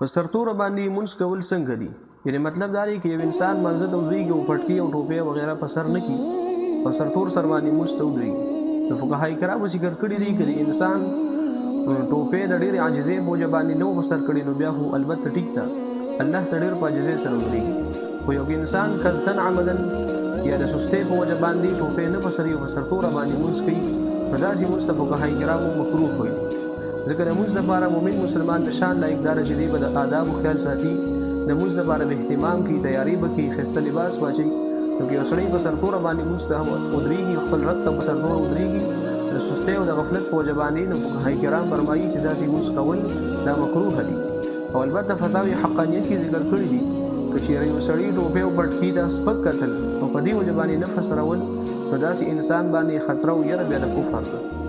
په سرتوره باندې مونځ کول څنګه دي؟ یعنی مطلب دا دی چې یو انسان منځه ته ودرېږي او پټکي او ټوپۍ وغیره په سر نه کړي، په سرتور سر باندې مونځ ته ودرېږي. نو فقهاء کرامو ذکر کړي دي که د انسان ټوپۍ د ډېرې عاجزۍ په وجه باندې نه په سر کړي نو بیا خو البته ټیک ده، الله ته ډېر په عاجزۍ سره ودرېږي. خو یو انسان قصدن عمدن یا د سستۍ په وجه باندې ټوپۍ نه په سر یو په سرتوره باندې مونځ کوي، نو داسې مونځ ته فقهاء کرامو مکروه وایي. ځکه د مونځ دپاره مؤمن مسلمان د شان لایق دا ده چې دی به د آدابو خیال ساتي، د مونځ دپاره به اهتمام کوي، تیاري به کوي، ښایسته لباس واچوي. نو که یو سړی په سرتوره باندې مونځ ته ودرېږي، خپل رب ته په سرتوره ودرېږي د سستۍ او د غفلت په وجه باندې، نو فقهاء کرام فرمایي چې داسې مونځ کول دا مکروه دي. او البته فتاوی حقانیت کې ذکر کړي دي که چېرې یو سړي ټوپۍ او پټکي دا سپک کتل او په دې وجه باندې نه فسرول، نو داسې انسان باندې خطره او یره بیا د کفر ده.